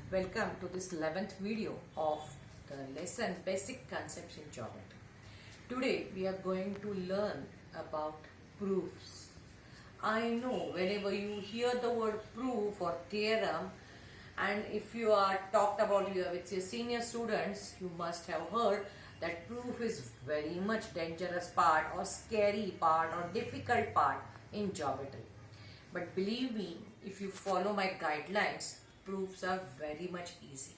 Welcome to this 11th video of the lesson Basic Concepts in Geometry. Today we are going to learn about proofs. I know whenever you hear the word proof or theorem, and if you are talked about here with your senior students, you must have heard that proof is very much dangerous part or scary part or difficult part in geometry. But believe me, if you follow my guidelines, proofs are very much easy.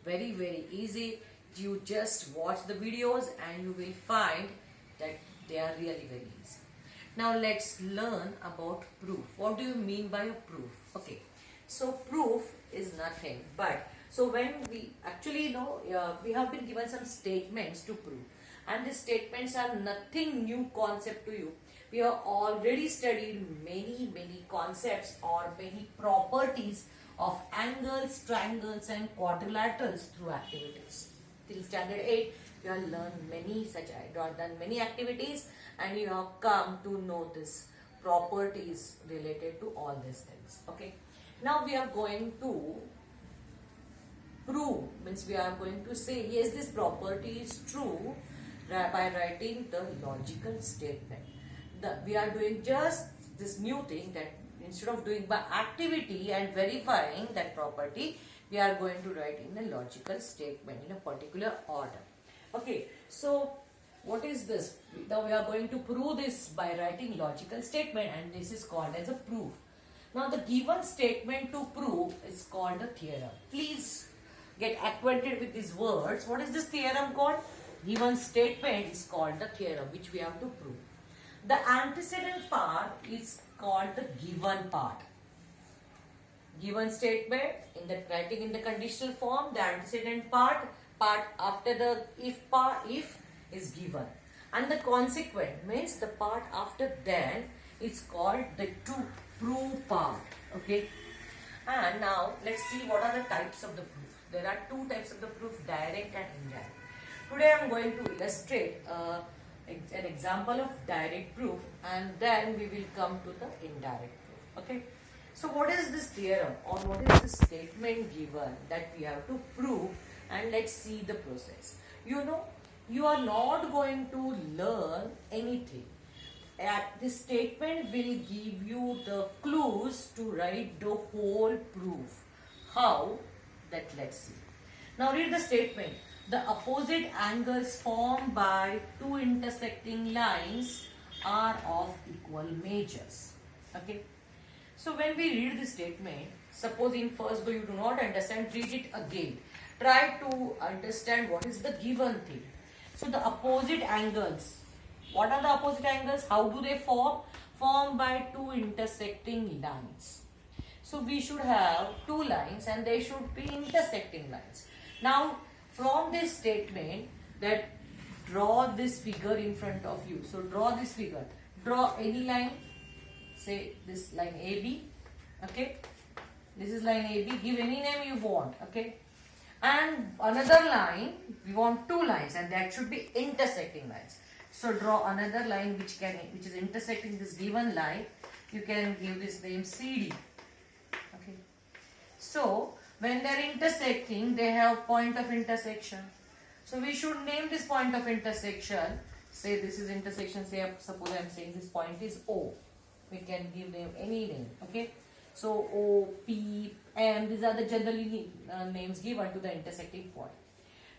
Very easy. You just watch the videos and you will find that they are really very easy. Now let's learn about proof. What do you mean by a proof? Okay. So proof is nothing but, so when we actually know, we have been given some statements to prove, and these statements are nothing new concept to you. We have already studied many concepts or many properties of angles, triangles and quadrilaterals through activities. Till standard 8, you have learned done many activities, and you have come to know this properties related to all these things. Okay. Now we are going to prove, means we are going to say yes, this property is true by writing the logical statement. We are doing just this new thing, that instead of doing by activity and verifying that property, we are going to write in a logical statement in a particular order. Okay, so what is this? Now we are going to prove this by writing logical statement, and this is called as a proof. Now the given statement to prove is called a theorem. Please get acquainted with these words. What is this theorem called? Given statement is called the theorem, which we have to prove. The antecedent part is called the given part. Given statement, in the writing in the conditional form, the antecedent part after the if is given, and the consequent means the part after then is called the to prove part. Okay, and now let's see what are the types of the proof. There are two types of the proof, direct and indirect. Today I am going to illustrate an example of direct proof, and then we will come to the indirect proof. Okay, so what is this theorem, or what is the statement given that we have to prove, and let's see the process. You know, you are not going to learn anything. This statement will give you the clues to write the whole proof. How? That let's see. Now read the statement. The opposite angles formed by two intersecting lines are of equal measures. Okay. So when we read this statement, suppose in first go you do not understand, read it again. Try to understand what is the given thing. So the opposite angles. What are the opposite angles? How do they form? Formed by two intersecting lines. So we should have two lines and they should be intersecting lines. Now from this statement, that draw this figure in front of you. So draw this figure. Draw any line. Say this line AB. Okay. This is line AB. Give any name you want. Okay. And another line. We want two lines, and that should be intersecting lines. So draw another line which is intersecting this given line. You can give this name CD. Okay. So when they are intersecting, they have point of intersection. So we should name this point of intersection. Say this is intersection. Say suppose I am saying this point is O. We can give them any name. Okay. So O, P, M. These are the generally names given to the intersecting point.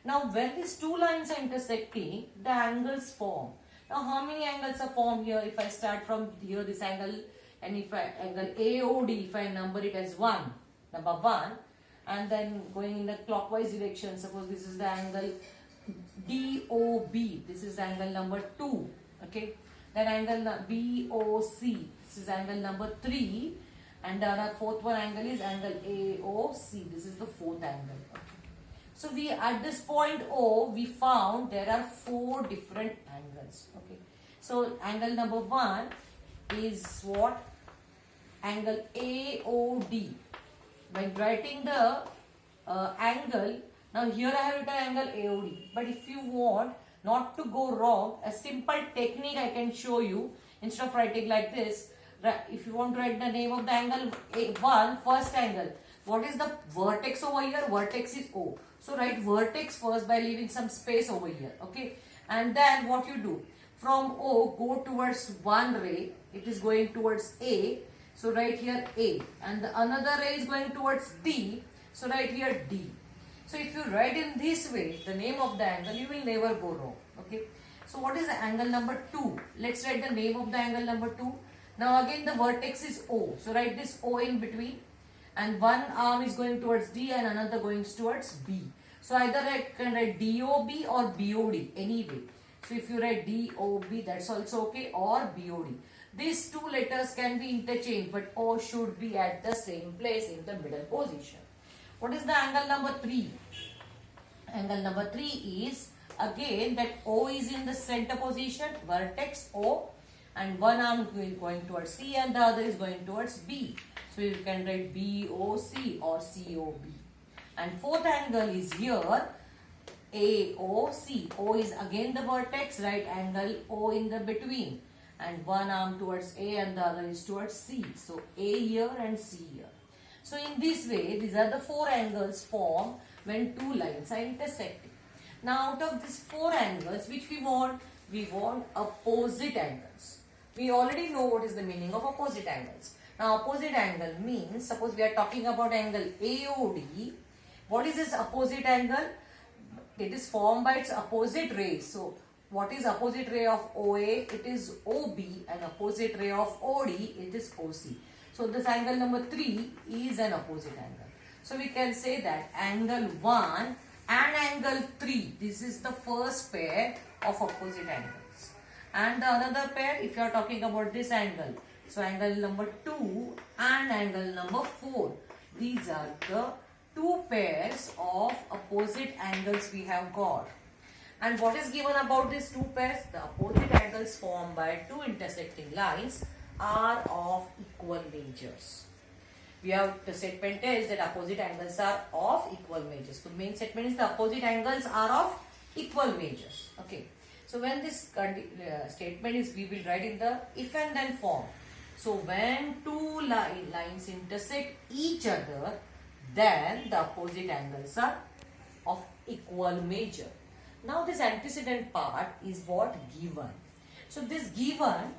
Now when these two lines are intersecting, the angles form. Now how many angles are formed here? If I start from here, this angle, and if I angle AOD, if I number it as 1, number 1, and then going in the clockwise direction, suppose this is the angle DOB, this is angle number 2. Okay, then angle BOC, this is angle number 3, and the fourth one angle is angle AOC, this is the fourth angle. Okay. So we at this point O, we found there are 4 different angles. Okay. So angle number 1 is what? Angle AOD. When writing the angle, now here I have written angle AOD. But if you want not to go wrong, a simple technique I can show you. Instead of writing like this, if you want to write the name of the angle A1, first angle, What is the vertex over here? Vertex is O. So write vertex first by leaving some space over here. Okay. And then what you do? From O, go towards one ray. It is going towards A. So write here A. And the another ray is going towards D. So write here D. So if you write in this way, the name of the angle, you will never go wrong. Okay. So what is the angle number 2? Let's write the name of the angle number 2. Now again the vertex is O. So write this O in between. And one arm is going towards D and another going towards B. So either I can write DOB or BOD, anyway. So if you write DOB, that's also okay, or BOD. These two letters can be interchanged, but O should be at the same place in the middle position. What is the angle number 3? Angle number 3 is again that O is in the center position, vertex O, and one arm going towards C and the other is going towards B. So you can write BOC or COB. And fourth angle is here, AOC. O is again the vertex, right angle O in the between. And one arm towards A and the other is towards C. So A here and C here. So in this way, these are the 4 angles formed when 2 lines are intersecting. Now out of these 4 angles, which we want opposite angles. We already know what is the meaning of opposite angles. Now opposite angle means, suppose we are talking about angle AOD. What is this opposite angle? It is formed by its opposite rays. So what is opposite ray of OA? It is OB, and opposite ray of OD, it is OC. So this angle number 3 is an opposite angle. So we can say that angle 1 and angle 3, this is the first pair of opposite angles. And the another pair, if you are talking about this angle, so angle number 2 and angle number 4, these are the 2 pairs of opposite angles we have got. And what is given about these 2 pairs? The opposite angles formed by 2 intersecting lines are of equal measures. We have the statement is that opposite angles are of equal measures. So main statement is the opposite angles are of equal measures. Okay. So when this statement is, we will write in the if and then form. So when 2 lines intersect each other, then the opposite angles are of equal measure. Now this antecedent part is what given. So this given,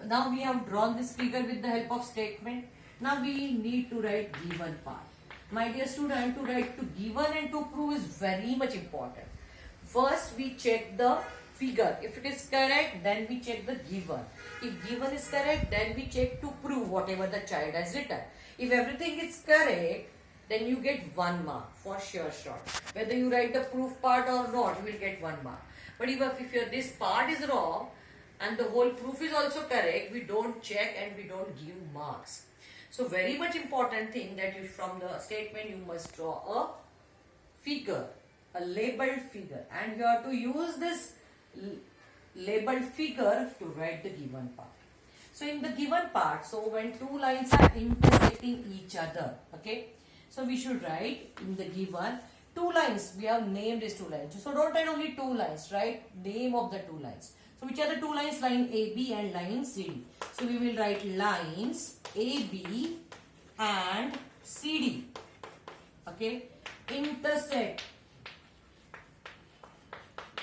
now we have drawn this figure with the help of statement. Now we need to write given part. My dear student, to write to given and to prove is very much important. First we check the figure. If it is correct, then we check the given. If given is correct, then we check to prove whatever the child has written. If everything is correct, then you get 1 mark for sure. Whether you write the proof part or not, you will get 1 mark. But if this part is wrong and the whole proof is also correct, we don't check and we don't give marks. So very much important thing that you, from the statement, you must draw a figure, a labeled figure, and you have to use this labeled figure to write the given part. So in the given part, so when 2 lines are intersecting each other, okay, so we should write in the given 2 lines. We have named these 2 lines. So don't write only 2 lines, right? Name of the 2 lines. So which are the 2 lines? Line AB and line CD. So we will write lines AB and CD. Okay. Intersect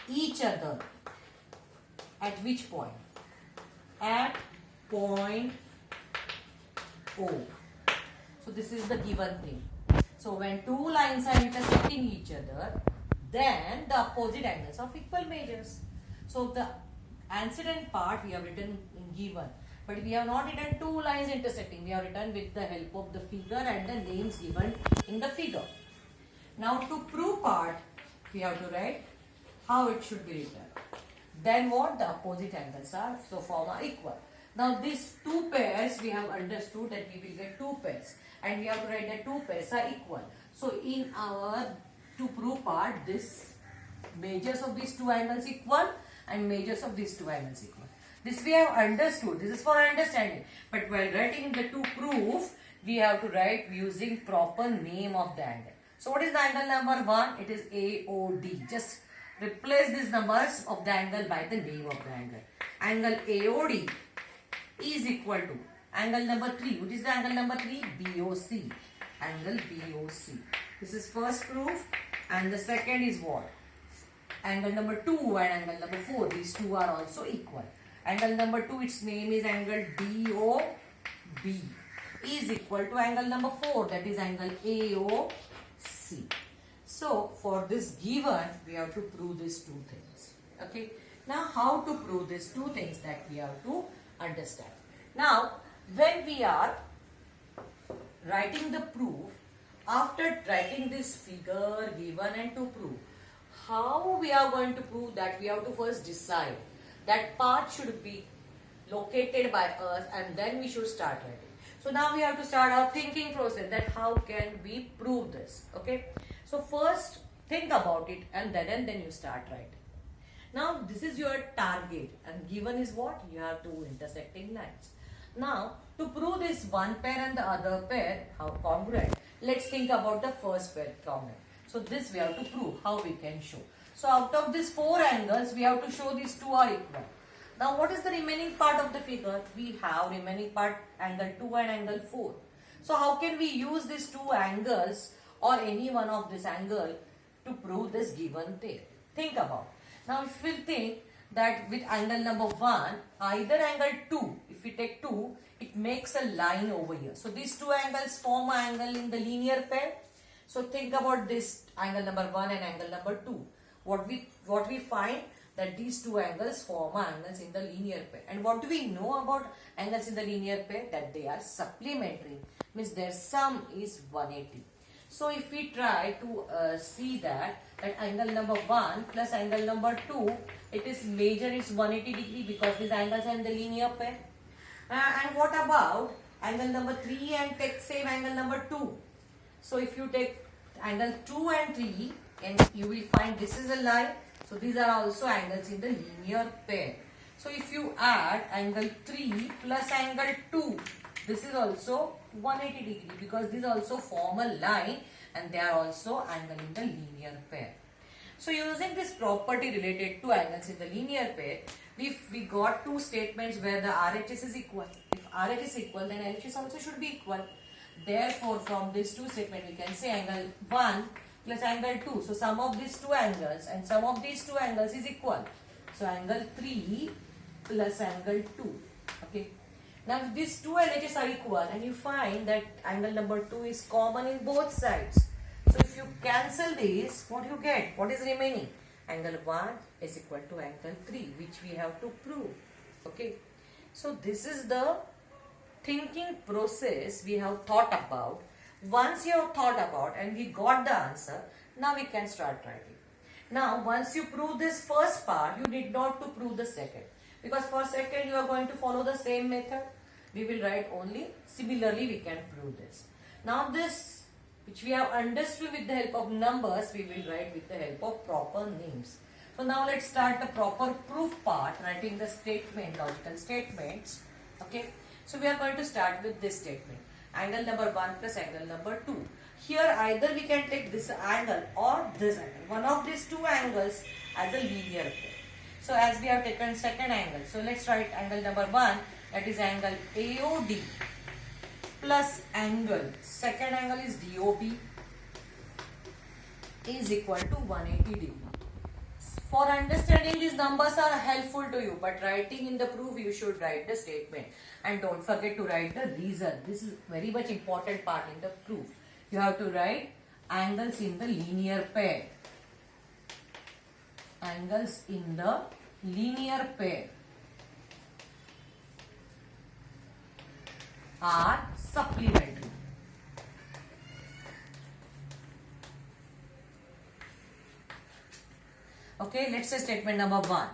each other. At which point? At point O. So this is the given thing. So when 2 lines are intersecting each other, then the opposite angles of equal measures. So the antecedent part we have written in given, but we have not written 2 lines intersecting. We have written with the help of the figure and the names given in the figure. Now to prove part, we have to write how it should be written. Then what? The opposite angles are, so form are equal. Now these 2 pairs, we have understood that we will get 2 pairs. And we have to write that 2 pairs are equal. So in our to prove part, this measures of these 2 angles equal and measures of these 2 angles equal. This we have understood. This is for understanding. But while writing the to prove, we have to write using proper name of the angle. So what is the angle number 1? It is AOD. Just replace these numbers of the angle by the name of the angle. Angle AOD is equal to angle number 3. What is the angle number 3? BOC. angle BOC. This is first proof, and the second is what? Angle number 2 and angle number 4. These two are also equal. Angle number 2, its name is angle DOB, is equal to angle number 4, that is angle AOC. So for this given, we have to prove these two things. Okay. Now how to prove these two things, that we have to understand. Now when we are writing the proof, after writing this figure given and to prove, how we are going to prove that, we have to first decide that part should be located by us, and then we should start writing. So now we have to start our thinking process, that how can we prove this. Okay. So first think about it, and then you start writing. Now this is your target, and given is what? You have two intersecting lines. Now to prove this one pair and the other pair, how congruent, let's think about the first pair congruent. So this we have to prove, how we can show. So out of these 4 angles, we have to show these two are equal. Now what is the remaining part of the figure? We have remaining part angle 2 and angle 4. So how can we use these two angles or any one of this angle to prove this given thing? Think about. Now if we think that with angle number 1, either angle 2, if we take 2, it makes a line over here. So these two angles form an angle in the linear pair. So think about this angle number 1 and angle number 2. What we find, that these two angles form angles in the linear pair. And what do we know about angles in the linear pair? That they are supplementary, means their sum is 180. So if we try to see that angle number 1 plus angle number 2, it is major is 180 degree, because these angles are in the linear pair. And what about angle number 3 and take same angle number 2? So if you take angle 2 and 3, and you will find this is a line. So these are also angles in the linear pair. So if you add angle 3 plus angle 2, this is also 180 degree, because these also form a line and they are also angle in the linear pair. So using this property related to angles in the linear pair, we got two statements where the RHS is equal. If RH is equal, then LHS also should be equal. Therefore, from these two statements, we can say angle 1 plus angle 2. So sum of these two angles and sum of these two angles is equal. So angle 3 plus angle 2. Okay. Now if these two LHS are equal, and you find that angle number 2 is common in both sides. So if you cancel this, what you get? What is remaining? Angle 1 is equal to angle 3, which we have to prove. Okay. So this is the thinking process we have thought about. Once you have thought about and we got the answer, now we can start writing. Now once you prove this first part, you need not to prove the second, because for second you are going to follow the same method. We will write only similarly we can prove this. Now this which we have understood with the help of numbers, we will write with the help of proper names. So now let's start the proper proof part, writing the statement, logical statements. Okay. So we are going to start with this statement. Angle number 1 plus angle number 2. Here either we can take this angle or this angle. One of these two angles as a linear pair. So as we have taken second angle, so let's write angle number 1, that is angle AOD plus angle, second angle is DOB, is equal to 180 degree. For understanding, these numbers are helpful to you, but writing in the proof you should write the statement, and don't forget to write the reason. This is very much important part in the proof. You have to write angles in the linear pair. Angles in the linear pair are supplementary. Okay, let's say statement number 1.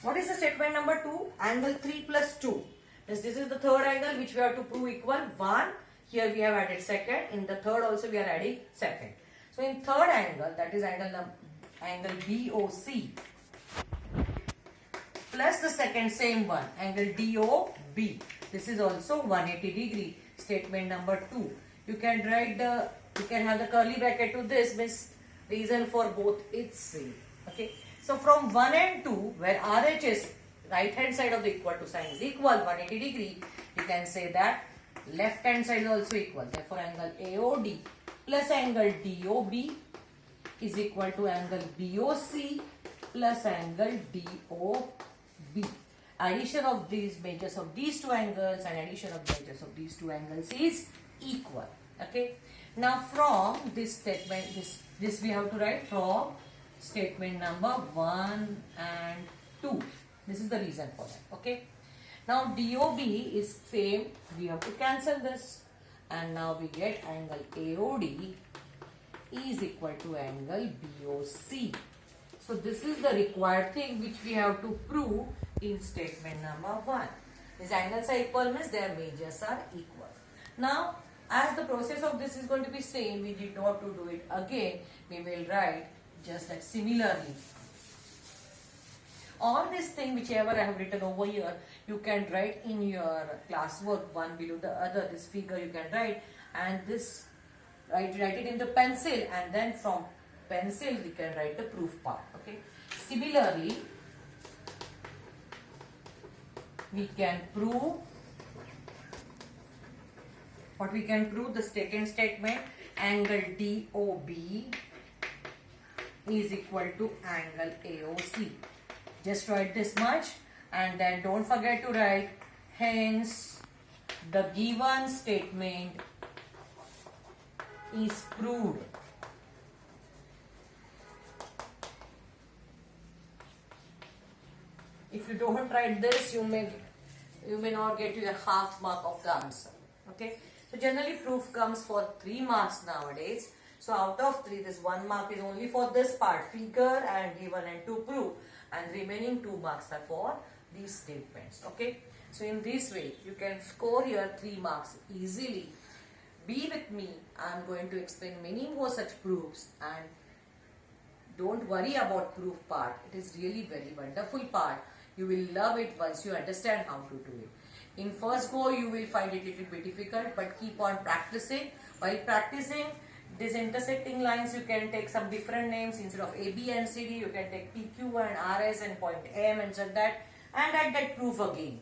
What is the statement number 2? Angle 3 plus 2. This is the third angle which we have to prove equal 1. Here we have added second. In the third also we are adding second. So in third angle, that is angle BOC plus the second same one, angle DOB. This is also 180 degree. Statement number 2. You can have the curly bracket to this, means reason for both it's same. Okay. So from 1 and 2, where RHS, right hand side of the equal to sign, is equal 180 degree, you can say that left hand side is also equal. Therefore, angle AOD plus angle DOB is equal to angle BOC plus angle DOB. Addition of these measures of these two angles and addition of measures of these two angles is equal. Okay. Now from this statement, this we have to write from statement number 1 and 2. This is the reason for that. Okay. Now DOB is same. We have to cancel this, and now we get angle AOD is equal to angle BOC. So this is the required thing which we have to prove in statement number 1. These angles are equal means their measures are equal. Now, as the process of this is going to be same, we need not to do it again. We will write just that similarly. All this thing whichever I have written over here, you can write in your classwork one below the other. This figure you can write, and this write it in the pencil, and then from pencil we can write the proof part. Okay. Similarly, we can prove what we can prove, the second statement, angle DOB is equal to angle AOC. Just write this much, and then don't forget to write hence the given statement is proved. If you don't write this, you may not get you a half mark of the answer. Okay. So generally proof comes for 3 marks nowadays. So out of 3, this 1 mark is only for this part, figure and given and to prove, and remaining 2 marks are for these statements. Okay. So in this way, you can score your 3 marks easily. Be with me. I am going to explain many more such proofs, and don't worry about proof part. It is really very wonderful part. You will love it once you understand how to do it. In first go, you will find it a little bit difficult, but keep on practicing. While practicing these intersecting lines, you can take some different names. Instead of A, B and C, D, you can take PQ and RS and point M and so that, and add that proof again.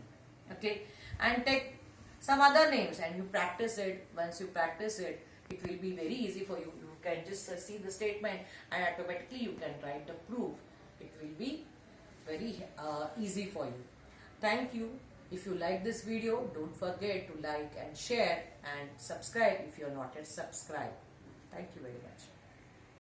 Okay, and take some other names and you practice it. Once you practice it, it will be very easy for you. You can just see the statement and automatically you can write the proof. It will be very easy for you. Thank you. If you like this video, don't forget to like and share and subscribe if you are not yet subscribed. Thank you very much.